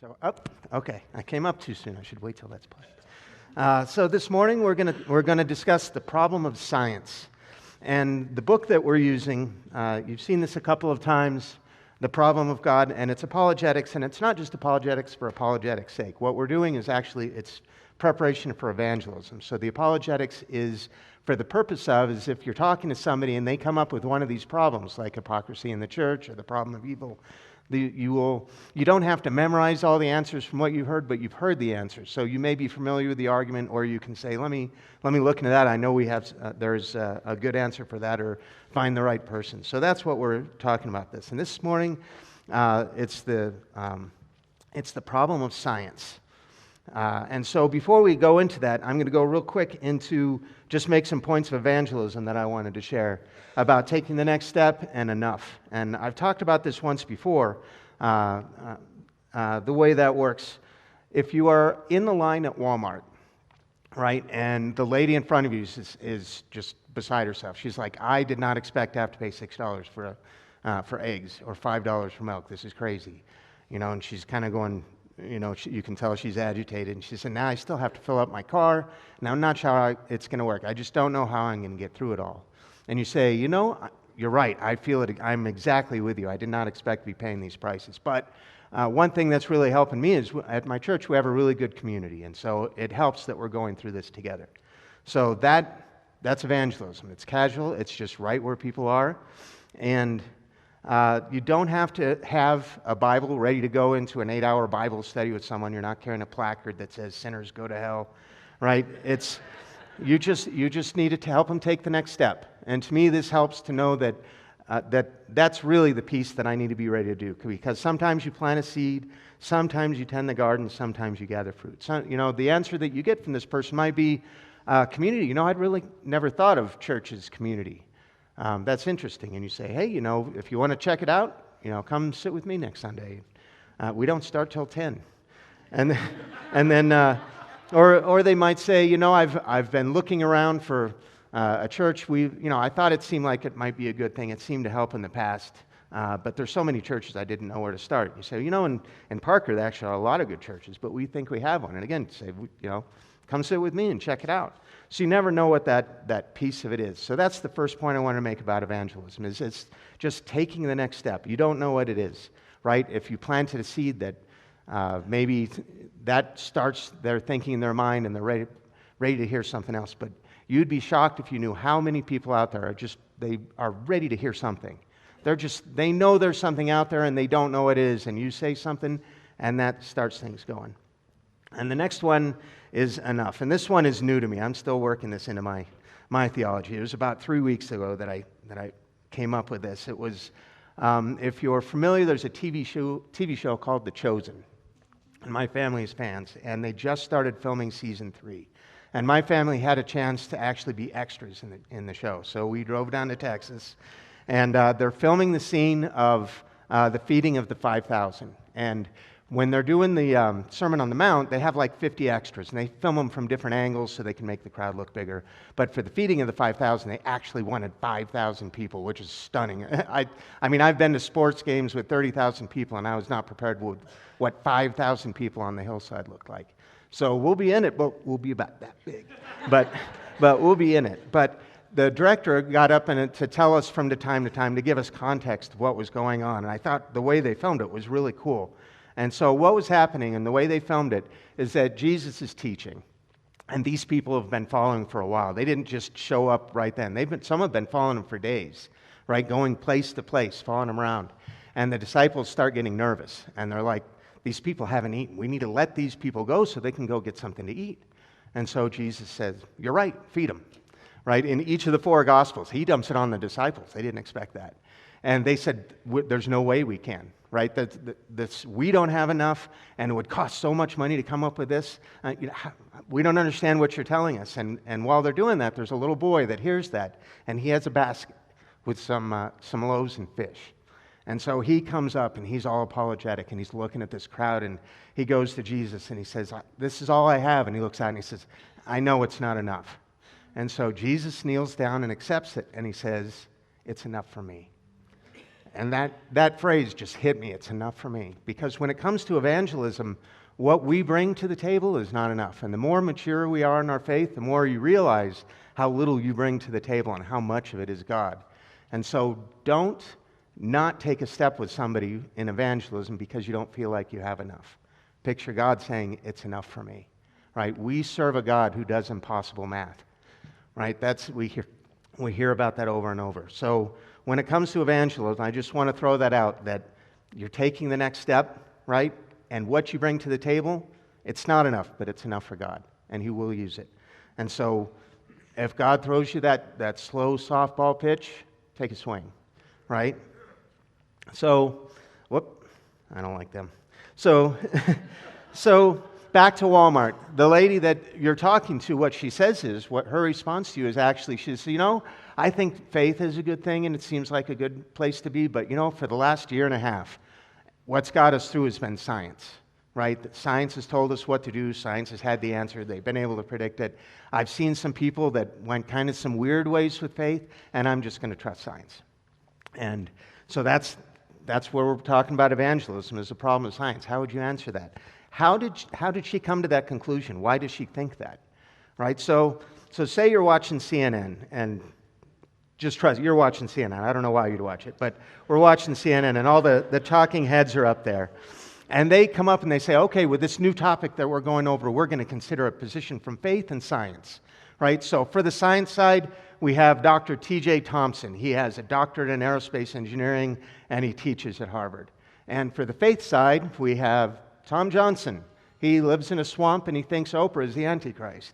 So up, okay. I came up too soon. I should wait till that's played. So this morning we're gonna discuss the problem of science, and the book that we're using. You've seen this a couple of times. The Problem of God, and it's apologetics, and it's not just apologetics for apologetics' sake. What we're doing is actually it's preparation for evangelism. So the apologetics is for the purpose of is if you're talking to somebody and they come up with one of these problems, like hypocrisy in the church or the problem of evil. You don't have to memorize all the answers from what you heard, but you've heard the answers. So you may be familiar with the argument, or you can say, let me look into that. I know there's a good answer for that, or find the right person. So that's what we're talking about this. And this morning, it's the problem of science. And so before we go into that, I'm going to go real quick into just make some points of evangelism that I wanted to share about taking the next step and enough. And I've talked about this once before, the way that works. If you are in the line at Walmart, right, and the lady in front of you is just beside herself. She's like, I did not expect to have to pay $6 for eggs or $5 for milk. This is crazy. And she's kind of going, you can tell she's agitated. And she said, now I still have to fill up my car, and I'm not sure how it's going to work. I just don't know how I'm going to get through it all. And you say, you're right. I feel it. I'm exactly with you. I did not expect to be paying these prices. But one thing that's really helping me is at my church, we have a really good community. And so it helps that we're going through this together. So that's evangelism. It's casual. It's just right where people are. And you don't have to have a Bible ready to go into an 8-hour Bible study with someone. You're not carrying a placard that says sinners go to hell, right? You just need to help them take the next step. And to me, this helps to know that that's really the piece that I need to be ready to do. Because sometimes you plant a seed, sometimes you tend the garden, sometimes you gather fruit. So, the answer that you get from this person might be community. I'd really never thought of church as community. That's interesting. And you say, hey, if you want to check it out, come sit with me next Sunday. We don't start till 10. And then or they might say, I've been looking around for a church. I thought it seemed like it might be a good thing. It seemed to help in the past. But there's so many churches I didn't know where to start. You say, in Parker, there actually are a lot of good churches, but we think we have one. And again, say, come sit with me and check it out. So you never know what that piece of it is. So that's the first point I want to make about evangelism, is it's just taking the next step. You don't know what it is, right? If you planted a seed that maybe that starts their thinking in their mind and they're ready to hear something else. But you'd be shocked if you knew how many people out there they are ready to hear something. They know there's something out there and they don't know what it is. And you say something and that starts things going. And the next one is enough. And this one is new to me. I'm still working this into my theology. It was about 3 weeks ago that I came up with this. It was, if you're familiar, there's a TV show called The Chosen. And my family is fans. And they just started filming season 3. And my family had a chance to actually be extras in the show. So we drove down to Texas. And they're filming the scene of the feeding of the 5,000. And when they're doing the Sermon on the Mount, they have like 50 extras, and they film them from different angles so they can make the crowd look bigger. But for the feeding of the 5,000, they actually wanted 5,000 people, which is stunning. I mean, I've been to sports games with 30,000 people, and I was not prepared with what 5,000 people on the hillside looked like. So we'll be in it, but we'll be about that big. But we'll be in it. But the director got up to tell us from time to time to give us context of what was going on, and I thought the way they filmed it was really cool. And so what was happening, and the way they filmed it, is that Jesus is teaching. And these people have been following for a while. They didn't just show up right then. Some have been following him for days, right? Going place to place, following him around. And the disciples start getting nervous. And they're like, these people haven't eaten. We need to let these people go so they can go get something to eat. And so Jesus says, you're right, feed them. Right? In each of the 4 Gospels, he dumps it on the disciples. They didn't expect that. And they said, there's no way we can, right? We don't have enough, and it would cost so much money to come up with this. We don't understand what you're telling us. And while they're doing that, there's a little boy that hears that, and he has a basket with some loaves and fish. And so he comes up, and he's all apologetic, and he's looking at this crowd, and he goes to Jesus, and he says, this is all I have. And he looks out, and he says, I know it's not enough. And so Jesus kneels down and accepts it, and he says, it's enough for me. And that phrase just hit me. It's enough for me. Because when it comes to evangelism, what we bring to the table is not enough. And the more mature we are in our faith, the more you realize how little you bring to the table and how much of it is God. And so don't not take a step with somebody in evangelism because you don't feel like you have enough. Picture God saying, it's enough for me. Right? We serve a God who does impossible math. Right? We hear about that over and over. So when it comes to evangelism, I just want to throw that out, that you're taking the next step, right? And what you bring to the table, it's not enough, but it's enough for God, and He will use it. And so if God throws you that slow softball pitch, take a swing, right? So, I don't like them. So, back to Walmart. The lady that you're talking to, what she says is, what her response to you is actually, she says, I think faith is a good thing and it seems like a good place to be, but for the last year and a half, what's got us through has been science, right? Science has told us what to do. Science has had the answer. They've been able to predict it. I've seen some people that went kind of some weird ways with faith, and I'm just going to trust science. And so that's where we're talking about evangelism is the problem of science. How would you answer that? How did she come to that conclusion? Why does she think that? Right? So say you're watching CNN, and just trust, you're watching CNN. I don't know why you'd watch it, but we're watching CNN, and all the talking heads are up there. And they come up and they say, okay, with this new topic that we're going over, we're going to consider a position from faith and science. Right? So for the science side, we have Dr. T.J. Thompson. He has a doctorate in aerospace engineering, and he teaches at Harvard. And for the faith side, we have Tom Johnson. He lives in a swamp, and he thinks Oprah is the Antichrist.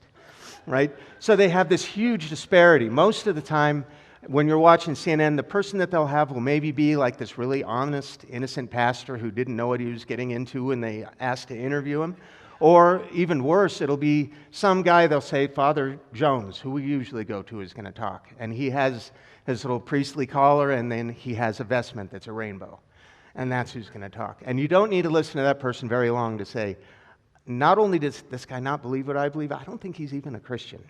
Right? So they have this huge disparity. Most of the time, when you're watching CNN, the person that they'll have will maybe be like this really honest, innocent pastor who didn't know what he was getting into when they asked to interview him. Or even worse, it'll be some guy, they'll say, Father Jones, who we usually go to, is going to talk. And he has his little priestly collar, and then he has a vestment that's a rainbow. And that's who's going to talk. And you don't need to listen to that person very long to say, not only does this guy not believe what I believe, I don't think he's even a Christian.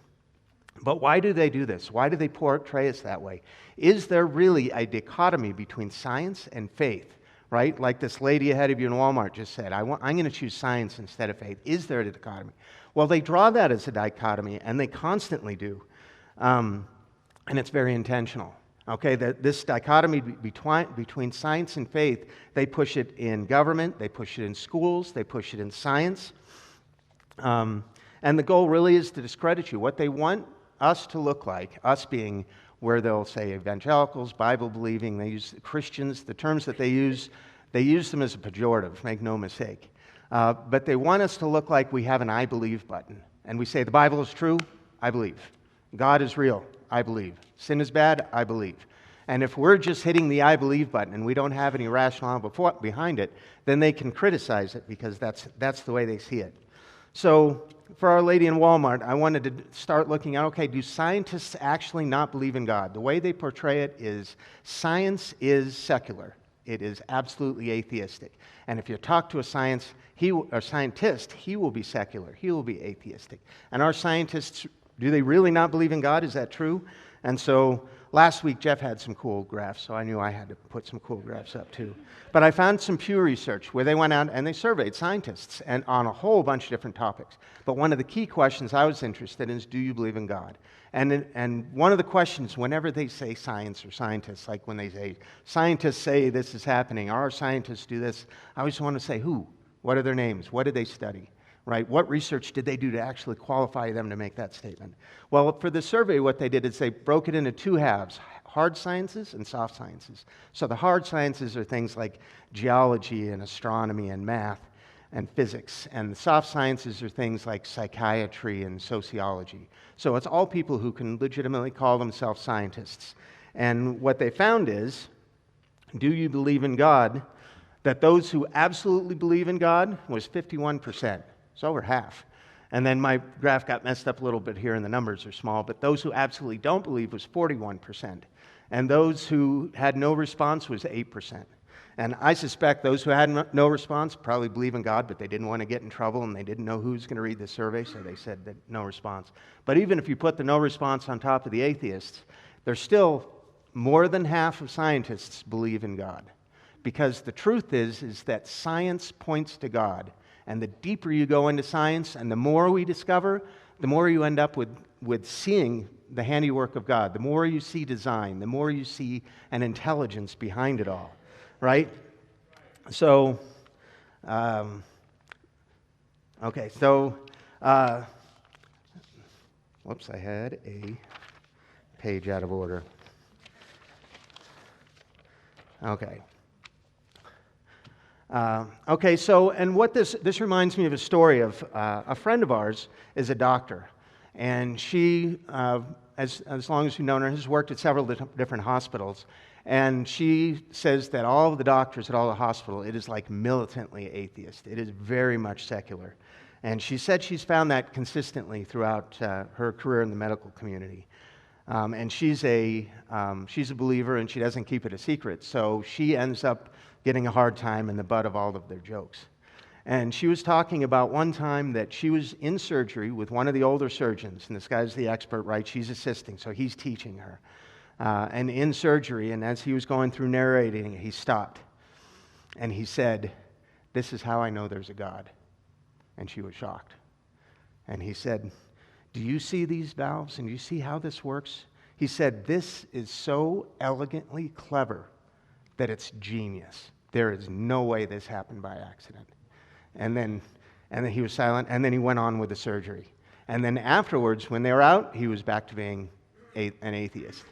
But why do they do this? Why do they portray us that way? Is there really a dichotomy between science and faith? Right? Like this lady ahead of you in Walmart just said, I'm going to choose science instead of faith. Is there a dichotomy? Well, they draw that as a dichotomy, and they constantly do. And it's very intentional. Okay, this dichotomy between science and faith, they push it in government, they push it in schools, they push it in science. And the goal really is to discredit you. What they want us to look like, us being where they'll say evangelicals, Bible-believing, they use Christians, the terms that they use them as a pejorative, make no mistake. But they want us to look like we have an I believe button. And we say the Bible is true, I believe. God is real, I believe. Sin is bad, I believe. And if we're just hitting the I believe button and we don't have any rationale behind it, then they can criticize it because that's the way they see it. So for Our Lady in Walmart, I wanted to start looking at, okay, do scientists actually not believe in God? The way they portray it is science is secular. It is absolutely atheistic. And if you talk to a scientist, he will be secular. He will be atheistic. And our scientists, do they really not believe in God? Is that true? And so last week, Jeff had some cool graphs, so I knew I had to put some cool graphs up too. But I found some Pew Research where they went out and they surveyed scientists and on a whole bunch of different topics. But one of the key questions I was interested in is, do you believe in God? And one of the questions, whenever they say science or scientists, like when they say, scientists say this is happening, our scientists do this, I always want to say, who? What are their names? What did they study? Right? What research did they do to actually qualify them to make that statement? Well, for the survey, what they did is they broke it into two halves, hard sciences and soft sciences. So the hard sciences are things like geology and astronomy and math and physics. And the soft sciences are things like psychiatry and sociology. So it's all people who can legitimately call themselves scientists. And what they found is, do you believe in God? That those who absolutely believe in God was 51%. It's over half. And then my graph got messed up a little bit here and the numbers are small, but those who absolutely don't believe was 41%. And those who had no response was 8%. And I suspect those who had no response probably believe in God, but they didn't want to get in trouble and they didn't know who was going to read the survey, so they said that no response. But even if you put the no response on top of the atheists, there's still more than half of scientists believe in God. Because the truth is that science points to God. And the deeper you go into science and the more we discover, the more you end up with seeing the handiwork of God. The more you see design, the more you see an intelligence behind it all, right? So, whoops, I had a page out of order. Okay. And what this reminds me of a story of a friend of ours is a doctor, and she, as long as you've known her, has worked at several different hospitals, and she says that all of the doctors at all the hospital, it is like militantly atheist. It is very much secular, and she said she's found that consistently throughout her career in the medical community. And she's a believer, and she doesn't keep it a secret, so she ends up getting a hard time in the butt of all of their jokes. And she was talking about one time that she was in surgery with one of the older surgeons, and this guy's the expert, right? She's assisting, so he's teaching her. And in surgery, and as he was going through narrating, he stopped. And he said, "This is how I know there's a God." And she was shocked. And he said, "Do you see these valves, and do you see how this works?" He said, "This is so elegantly clever that it's genius. There is no way this happened by accident." And then he was silent, and then he went on with the surgery. And then afterwards, when they were out, he was back to being an atheist.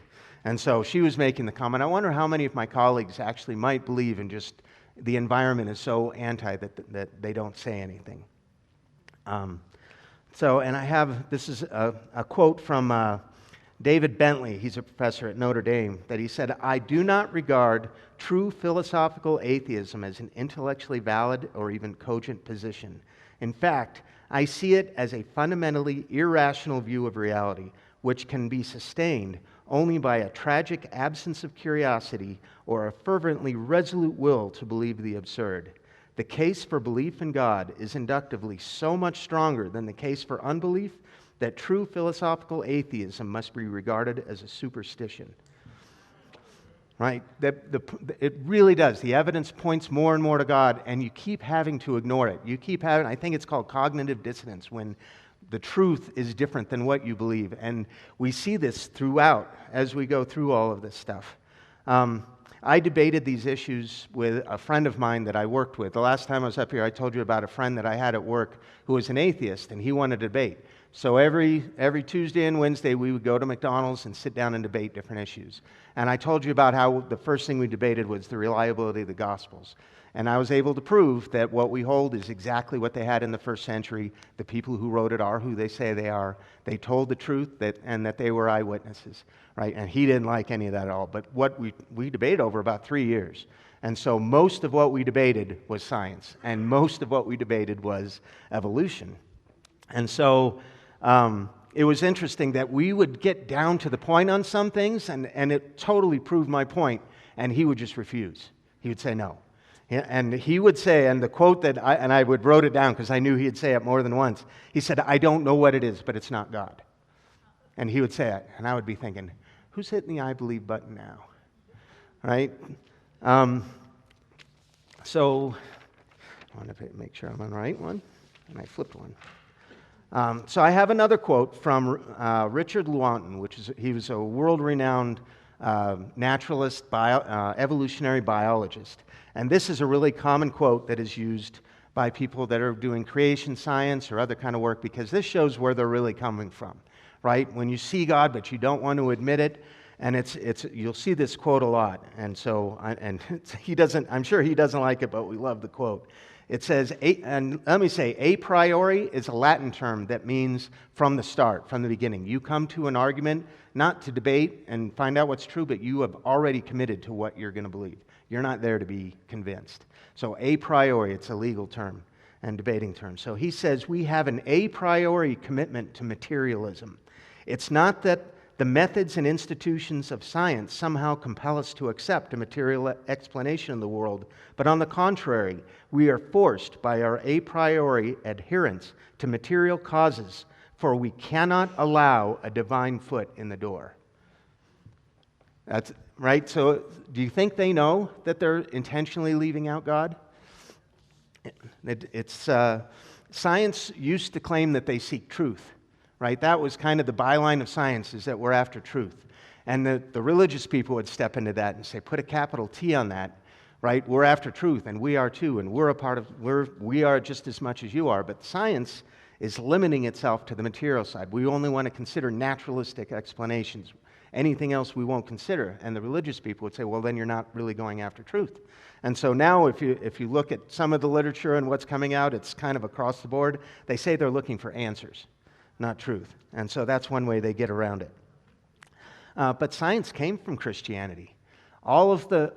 And so she was making the comment, I wonder how many of my colleagues actually might believe in just the environment is so anti that they don't say anything. This is a quote from David Bentley. He's a professor at Notre Dame, that he said, "I do not regard true philosophical atheism as an intellectually valid or even cogent position. In fact, I see it as a fundamentally irrational view of reality, which can be sustained only by a tragic absence of curiosity or a fervently resolute will to believe the absurd. The case for belief in God is inductively so much stronger than the case for unbelief that true philosophical atheism must be regarded as a superstition." Right? It really does. The evidence points more and more to God, and you keep having to ignore it. I think it's called cognitive dissonance, when the truth is different than what you believe. And we see this throughout as we go through all of this stuff. I debated these issues with a friend of mine that I worked with. The last time I was up here, I told you about a friend that I had at work who was an atheist, and he wanted to debate. So every Tuesday and Wednesday, we would go to McDonald's and sit down and debate different issues. And I told you about how the first thing we debated was the reliability of the Gospels. And I was able to prove that what we hold is exactly what they had in the first century. The people who wrote it are who they say they are. They told the truth, and that they were eyewitnesses, right? And he didn't like any of that at all. But what we debated over about 3 years. And so most of what we debated was science, and most of what we debated was evolution. And so it was interesting that we would get down to the point on some things, and it totally proved my point, and he would just refuse. He would say no. And he would say, and the quote that I would wrote it down because I knew he'd say it more than once. He said, "I don't know what it is, but it's not God." And he would say it, and I would be thinking, who's hitting the I believe button now? Right? So I want to make sure I'm on the right one, and I flipped one. So I have another quote from Richard Lewontin, he was a world-renowned naturalist, evolutionary biologist. And this is a really common quote that is used by people that are doing creation science or other kind of work, because this shows where they're really coming from, right? When you see God, but you don't want to admit it, and you'll see this quote a lot. And so, I'm sure he doesn't like it, but we love the quote. It says, and let me say, a priori is a Latin term that means from the start, from the beginning. You come to an argument not to debate and find out what's true, but you have already committed to what you're going to believe. You're not there to be convinced. So a priori, it's a legal term and debating term. So he says we have an a priori commitment to materialism. It's not that the methods and institutions of science somehow compel us to accept a material explanation of the world, but on the contrary, we are forced by our a priori adherence to material causes, for we cannot allow a divine foot in the door. That's right? So do you think they know that they're intentionally leaving out God? Science used to claim that they seek truth, right? That was kind of the byline of science, is that we're after truth. And the religious people would step into that and say, put a capital T on that, right? We're after truth, and we are too, and we are just as much as you are. But science is limiting itself to the material side. We only want to consider naturalistic explanations. Anything else we won't consider. And the religious people would say, well, then you're not really going after truth. And so now if you look at some of the literature and what's coming out, it's kind of across the board. They say they're looking for answers, not truth. And so that's one way they get around it. But science came from Christianity. All of the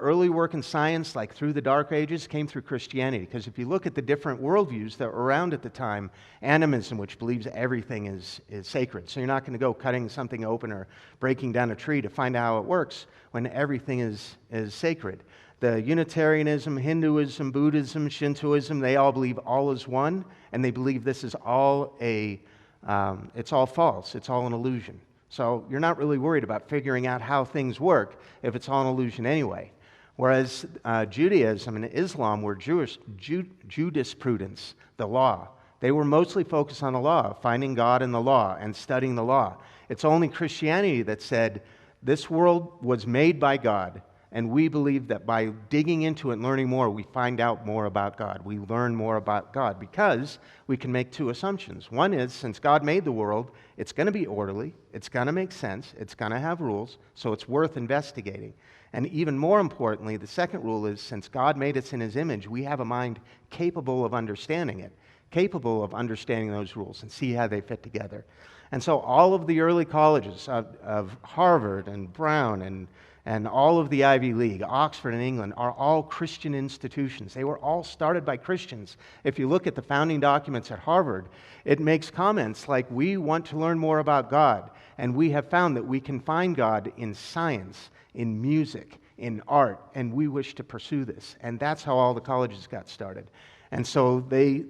early work in science, like through the Dark Ages, came through Christianity. Because if you look at the different worldviews that were around at the time, animism, which believes everything is sacred. So you're not going to go cutting something open or breaking down a tree to find out how it works when everything is sacred. The Unitarianism, Hinduism, Buddhism, Shintoism, they all believe all is one, and they believe this is all it's all false, it's all an illusion. So you're not really worried about figuring out how things work if it's all an illusion anyway. Whereas Judaism and Islam were jurisprudence, the law. They were mostly focused on the law, finding God in the law and studying the law. It's only Christianity that said this world was made by God, and we believe that by digging into it and learning more, we find out more about God. We learn more about God because we can make two assumptions. One is, since God made the world, it's going to be orderly, it's going to make sense, it's going to have rules, so it's worth investigating. And even more importantly, the second rule is, since God made us in His image, we have a mind capable of understanding it, capable of understanding those rules and see how they fit together. And so all of the early colleges of Harvard and Brown and all of the Ivy League, Oxford and England, are all Christian institutions. They were all started by Christians. If you look at the founding documents at Harvard, it makes comments like, we want to learn more about God, and we have found that we can find God in science, in music, in art, and we wish to pursue this. And that's how all the colleges got started. And so they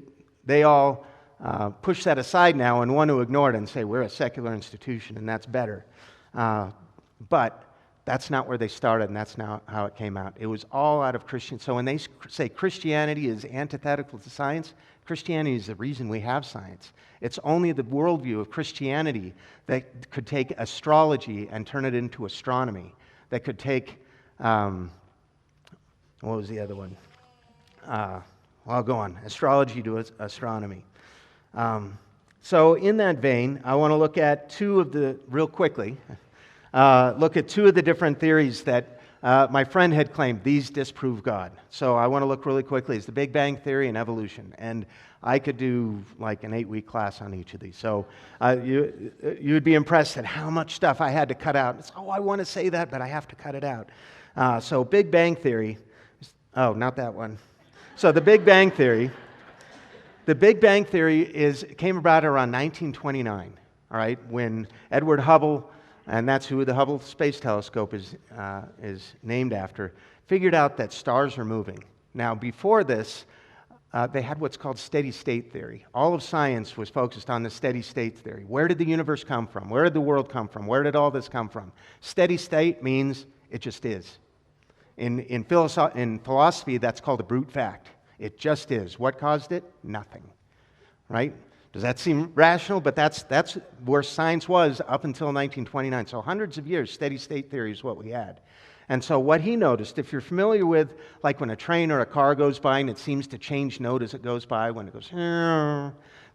all push that aside now and want to ignore it and say, we're a secular institution, and that's better. But that's not where they started, and that's not how it came out. It was all out of Christian. So when they say Christianity is antithetical to science, Christianity is the reason we have science. It's only the worldview of Christianity that could take astrology and turn it into astronomy. That could take, what was the other one? Well, I'll go on. Astrology to astronomy. So in that vein, I want to look at real quickly, look at two of the different theories that my friend had claimed these disprove God. So I want to look really quickly. It's the Big Bang Theory and evolution. And I could do like an 8-week class on each of these. So you would be impressed at how much stuff I had to cut out. It's, I want to say that, but I have to cut it out. So Big Bang Theory. Oh, not that one. So the Big Bang Theory. The Big Bang Theory came about around 1929, all right, when Edward Hubble, and that's who the Hubble Space Telescope is named after, figured out that stars are moving. Now, before this, they had what's called steady state theory. All of science was focused on the steady state theory. Where did the universe come from? Where did the world come from? Where did all this come from? Steady state means it just is. In philosophy, that's called a brute fact. It just is. What caused it? Nothing. Right? Does that seem rational? But that's where science was up until 1929. So hundreds of years, steady state theory is what we had. And so what he noticed, if you're familiar with, like when a train or a car goes by and it seems to change note as it goes by, when it goes,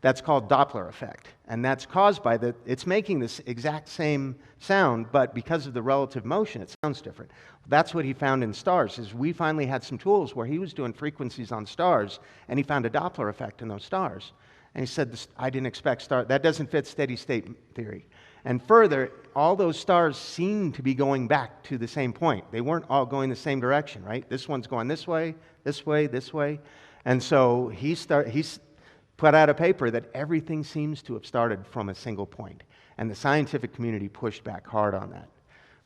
that's called Doppler effect. And that's caused by it's making this exact same sound, but because of the relative motion, it sounds different. That's what he found in stars, is we finally had some tools where he was doing frequencies on stars, and he found a Doppler effect in those stars. And he said, I didn't expect that doesn't fit steady state theory. And further, all those stars seem to be going back to the same point. They weren't all going the same direction, right? This one's going this way, this way, this way. And so he's put out a paper that everything seems to have started from a single point. And the scientific community pushed back hard on that.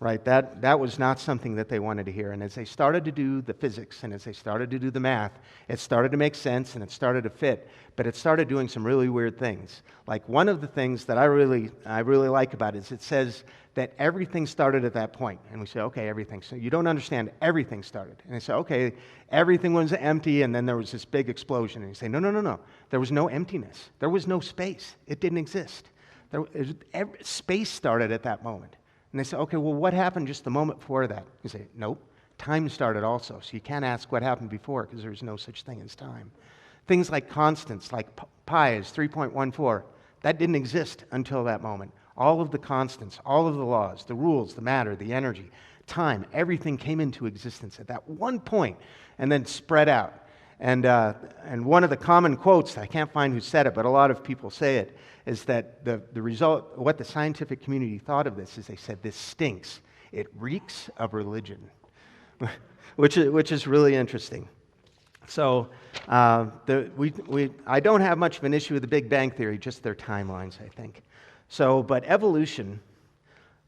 right? That was not something that they wanted to hear. And as they started to do the physics and as they started to do the math, it started to make sense and it started to fit, but it started doing some really weird things. Like one of the things that I really like about it is it says that everything started at that point. And we say, okay, everything. So you don't understand, everything started. And they say, okay, everything was empty and then there was this big explosion. And you say, no. There was no emptiness. There was no space. It didn't exist. Space started at that moment. And they say, okay, well, what happened just the moment before that? You say, nope, time started also. So you can't ask what happened before because there's no such thing as time. Things like constants, like pi is 3.14, that didn't exist until that moment. All of the constants, all of the laws, the rules, the matter, the energy, time, everything came into existence at that one point and then spread out. And one of the common quotes, I can't find who said it, but a lot of people say it, is that the result, what the scientific community thought of this is they said, this stinks. It reeks of religion, which is really interesting. So I don't have much of an issue with the Big Bang Theory, just their timelines, I think. So, but evolution,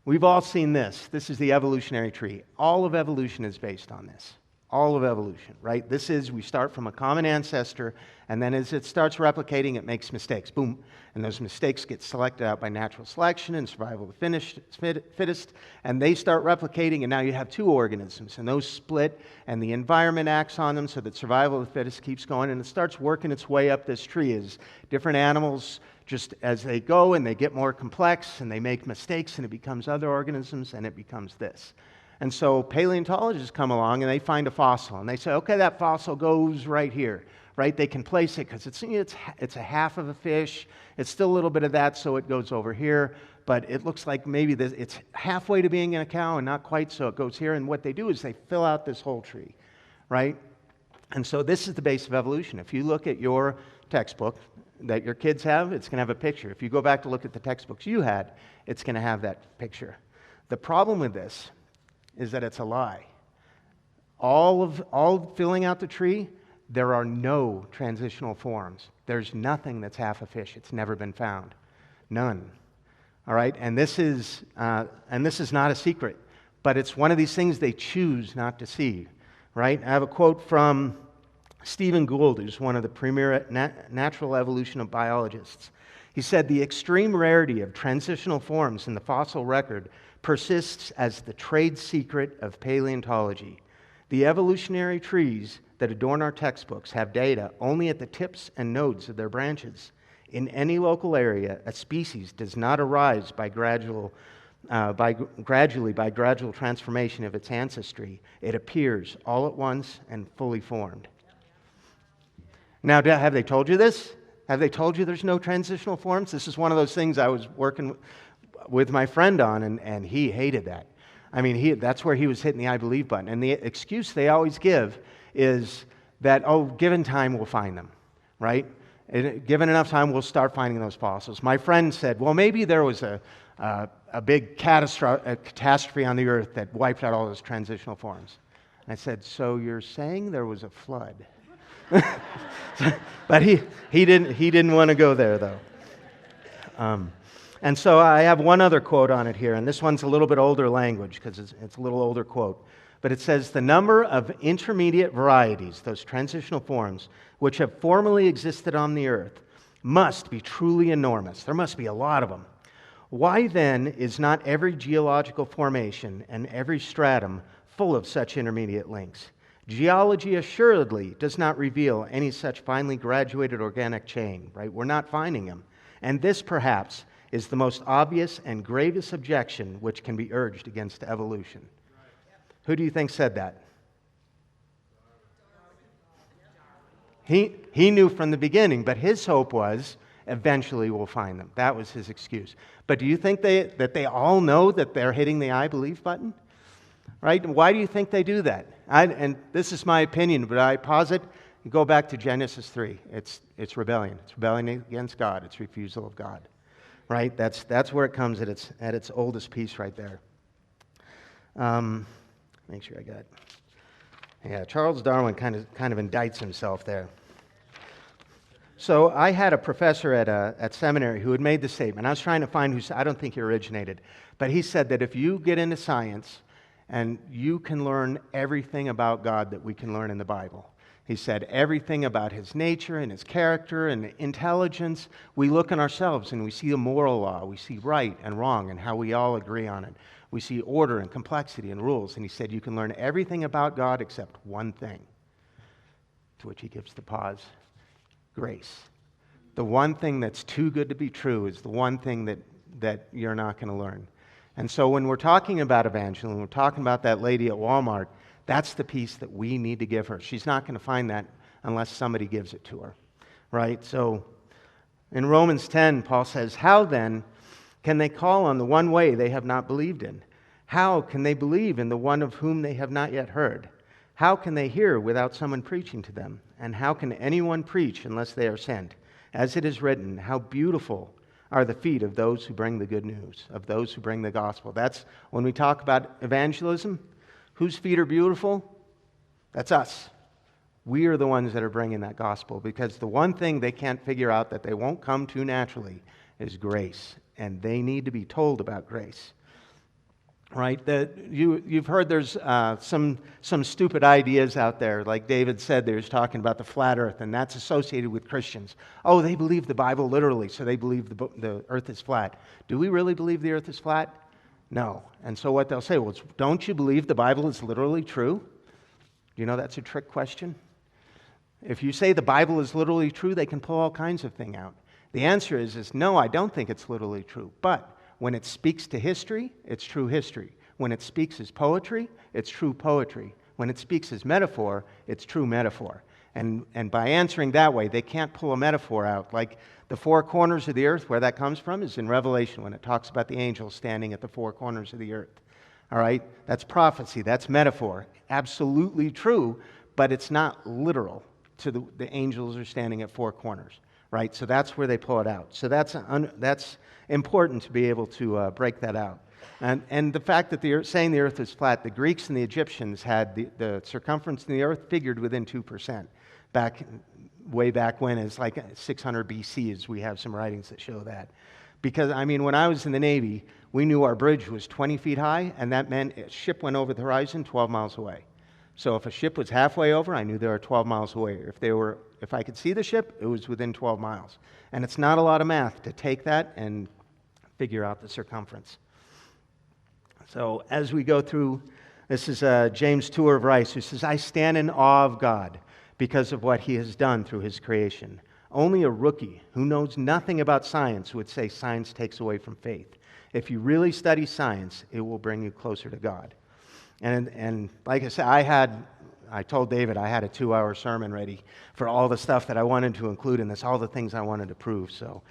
we've all seen this. This is the evolutionary tree. All of evolution is based on this. All of evolution, right? We start from a common ancestor, and then as it starts replicating, it makes mistakes. Boom. And those mistakes get selected out by natural selection and survival of the fittest, and they start replicating, and now you have two organisms, and those split, and the environment acts on them so that survival of the fittest keeps going, and it starts working its way up this tree as different animals, just as they go, and they get more complex, and they make mistakes, and it becomes other organisms, and it becomes this. And so paleontologists come along and they find a fossil and they say, okay, that fossil goes right here, right? They can place it because it's a half of a fish. It's still a little bit of that, so it goes over here. But it looks like maybe it's halfway to being a cow and not quite, so it goes here. And what they do is they fill out this whole tree, right? And so this is the base of evolution. If you look at your textbook that your kids have, it's going to have a picture. If you go back to look at the textbooks you had, it's going to have that picture. The problem with this is that it's a lie. All filling out the tree, there are no transitional forms. There's nothing that's half a fish. It's never been found. None. All right? And this is not a secret, but it's one of these things they choose not to see. Right? I have a quote from Stephen Gould, who's one of the premier natural evolution biologists. He said, "The extreme rarity of transitional forms in the fossil record persists as the trade secret of paleontology. The evolutionary trees that adorn our textbooks have data only at the tips and nodes of their branches. In any local area, a species does not arise by gradual transformation of its ancestry. It appears all at once and fully formed." Now, have they told you this? Have they told you there's no transitional forms? This is one of those things I was working with my friend on, and he hated that. I mean, that's where he was hitting the I believe button. And the excuse they always give is that, oh, given time, we'll find them, right? Given enough time, we'll start finding those fossils. My friend said, well, maybe there was a big catastrophe on the earth that wiped out all those transitional forms. And I said, so you're saying there was a flood? But he didn't want to go there, though. And so I have one other quote on it here, and this one's a little bit older language because it's a little older quote. But it says, "The number of intermediate varieties, those transitional forms, which have formerly existed on the earth, must be truly enormous. There must be a lot of them. Why then is not every geological formation and every stratum full of such intermediate links? Geology assuredly does not reveal any such finely graduated organic chain," right? We're not finding them. And this, perhaps, is the most obvious and gravest objection which can be urged against evolution. Who do you think said that? He knew from the beginning, but his hope was eventually we'll find them. That was his excuse. But do you think that they all know that they're hitting the I believe button? Right? Why do you think they do that? And this is my opinion, but I posit, you go back to Genesis 3. It's rebellion. It's rebellion against God. It's refusal of God. Right? That's where it comes at its oldest piece right there. Make sure I got it. Yeah, Charles Darwin kind of indicts himself there. So I had a professor at seminary who had made the statement. I was trying to find who, I don't think he originated, but he said that if you get into science and you can learn everything about God that we can learn in the Bible, he said everything about his nature and his character and intelligence, we look in ourselves and we see a moral law, we see right and wrong and how we all agree on it. We see order and complexity and rules. And he said you can learn everything about God except one thing, to which he gives the pause. Grace. The one thing that's too good to be true is the one thing that you're not going to learn. And so when we're talking about evangelism, we're talking about that lady at Walmart, that's the piece that we need to give her. She's not going to find that unless somebody gives it to her, right? So in Romans 10, Paul says, how then can they call on the one way they have not believed in? How can they believe in the one of whom they have not yet heard? How can they hear without someone preaching to them? And how can anyone preach unless they are sent? As it is written, how beautiful are the feet of those who bring the good news, of those who bring the gospel. That's when we talk about evangelism. Whose feet are beautiful? That's us. We are the ones that are bringing that gospel, because the one thing they can't figure out that they won't come to naturally is grace. And they need to be told about grace. Right? You've heard there's some stupid ideas out there. Like David said, there's talking about the flat earth, and that's associated with Christians. Oh, they believe the Bible literally, so they believe the earth is flat. Do we really believe the earth is flat? No. And so what they'll say, well, don't you believe the Bible is literally true? You know that's a trick question. If you say the Bible is literally true, they can pull all kinds of things out. The answer is no, I don't think it's literally true. But when it speaks to history, it's true history. When it speaks as poetry, it's true poetry. When it speaks as metaphor, it's true metaphor. And by answering that way, they can't pull a metaphor out. Like the four corners of the earth, where that comes from is in Revelation, when it talks about the angels standing at the four corners of the earth. All right? That's prophecy. That's metaphor. Absolutely true, but it's not literal to the angels are standing at four corners. Right? So that's where they pull it out. So that's important to be able to break that out. And the fact that saying the earth is flat, the Greeks and the Egyptians had the circumference of the earth figured within 2%. Way back when, it's like 600 BC, as we have some writings that show that. Because, I mean, when I was in the Navy, we knew our bridge was 20 feet high, and that meant a ship went over the horizon 12 miles away. So if a ship was halfway over, I knew they were 12 miles away. If I could see the ship, it was within 12 miles. And it's not a lot of math to take that and figure out the circumference. So as we go through, this is James Tour of Rice, who says, I stand in awe of God because of what he has done through his creation. Only a rookie who knows nothing about science would say science takes away from faith. If you really study science, it will bring you closer to God. And like I said, I told David I had a 2-hour sermon ready for all the stuff that I wanted to include in this, all the things I wanted to prove. So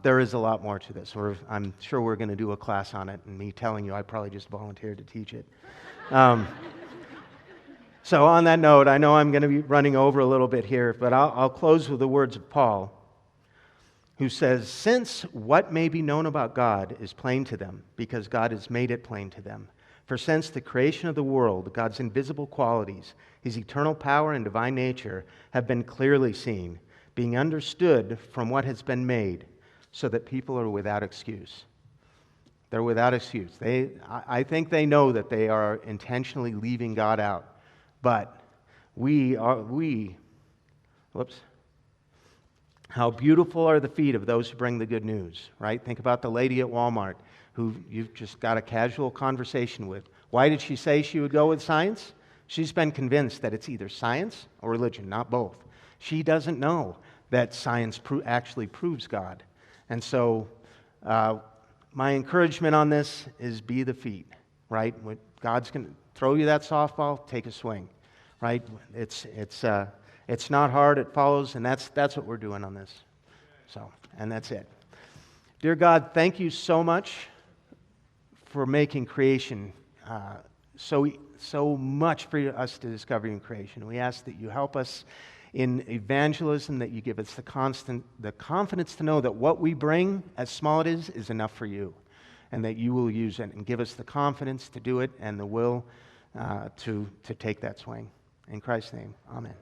there is a lot more to this. I'm sure we're going to do a class on it, and me telling you I probably just volunteered to teach it. So on that note, I know I'm going to be running over a little bit here, but I'll close with the words of Paul, who says, since what may be known about God is plain to them, because God has made it plain to them. For since the creation of the world, God's invisible qualities, his eternal power and divine nature, have been clearly seen, being understood from what has been made, so that people are without excuse. They're without excuse. I think they know that they are intentionally leaving God out. But how beautiful are the feet of those who bring the good news, right? Think about the lady at Walmart who you've just got a casual conversation with. Why did she say she would go with science? She's been convinced that it's either science or religion, not both. She doesn't know that science actually proves God. And so my encouragement on this is be the feet, right? When God's going to throw you that softball, take a swing, right? It's not hard, it follows, and that's what we're doing on this. So, and that's it. Dear God, thank you so much for making creation so much for us to discover in creation. We ask that you help us in evangelism, that you give us the confidence to know that what we bring, as small it is enough for you, and that you will use it, and give us the confidence to do it and the will to take that swing. In Christ's name, amen.